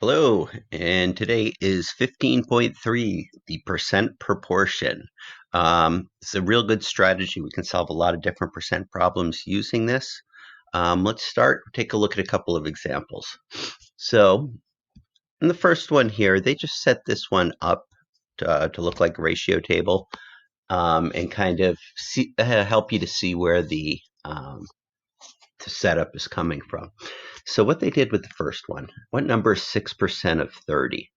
Hello, and today is 15.3, the percent proportion. It's a real good strategy. We can solve a lot of different percent problems using this. Let's take a look at a couple of examples. So, in the first one here, they just set this one up to look like a ratio table and kind of help you to see where the setup is coming from. So what they did with the first one, what number is 6% of 30?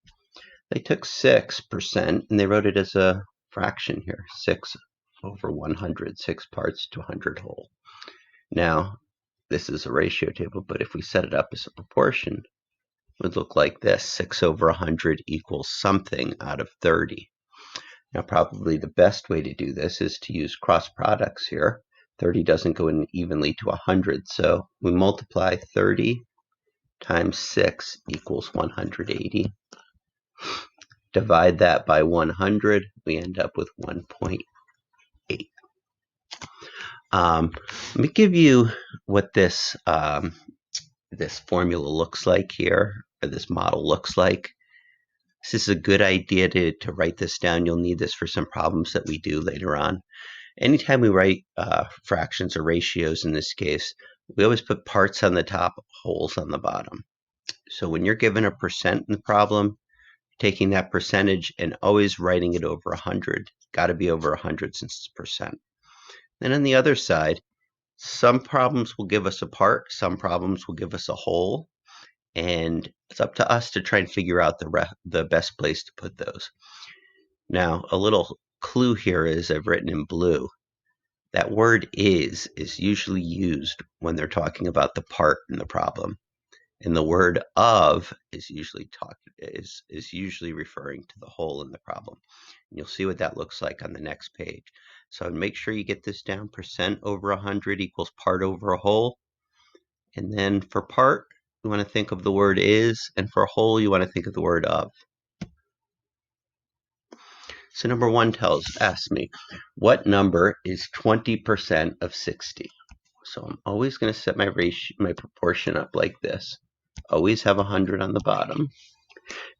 They took 6% and they wrote it as a fraction here, 6 over 100, 6 parts to 100 whole. Now, this is a ratio table, but if we set it up as a proportion, it would look like this, 6 over 100 equals something out of 30. Now, probably the best way to do this is to use cross products here. 30 doesn't go in evenly to 100, so we multiply 30 times 6 equals 180. Divide that by 100, we end up with 1.8. Let me give you what this formula looks like here, or this model looks like. This is a good idea to write this down. You'll need this for some problems that we do later on. Anytime we write fractions or ratios in this case, we always put parts on the top, wholes on the bottom. So when you're given a percent in the problem, taking that percentage and always writing it over 100. Got to be over 100 since it's percent. Then on the other side, some problems will give us a part, some problems will give us a whole, and it's up to us to try and figure out the best place to put those. Now, a little clue here is I've written in blue. That word is usually used when they're talking about the part in the problem. And the word of is usually referring to the whole in the problem. And you'll see what that looks like on the next page. So make sure you get this down. Percent over 100 equals part over a whole. And then for part, you want to think of the word is, and for whole, you want to think of the word of. So number one asks me, what number is 20% of 60? So I'm always going to set my proportion up like this. Always have 100 on the bottom.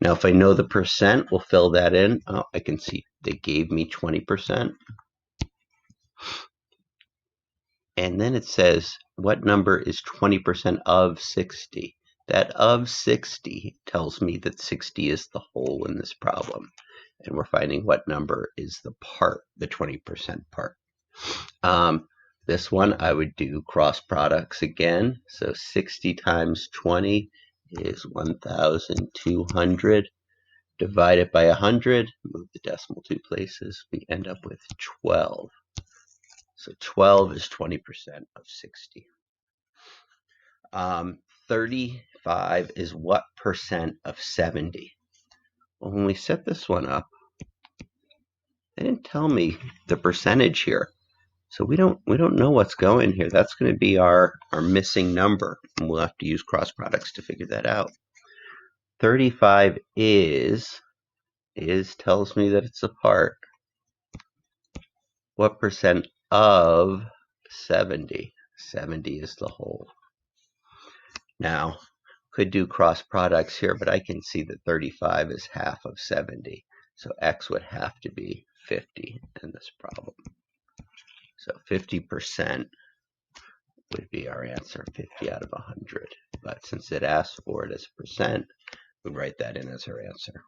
Now, if I know the percent, we'll fill that in. Oh, I can see they gave me 20%. And then it says, what number is 20% of 60? That of 60 tells me that 60 is the whole in this problem. And we're finding what number is the part, the 20% part. This one, I would do cross products again. So 60 times 20 is 1,200. Divide it by 100, move the decimal 2 places, we end up with 12. So 12 is 20% of 60. 35 is what percent of 70? Well, when we set this one up, they didn't tell me the percentage here. So we don't know what's going here. That's going to be our missing number, and we'll have to use cross products to figure that out. 35 is tells me that it's a part. What percent of 70? 70 is the whole. Now, could do cross products here, but I can see that 35 is half of 70. So x would have to be 50 in this problem. So 50% would be our answer, 50 out of 100. But since it asks for it as a percent, we write that in as our answer.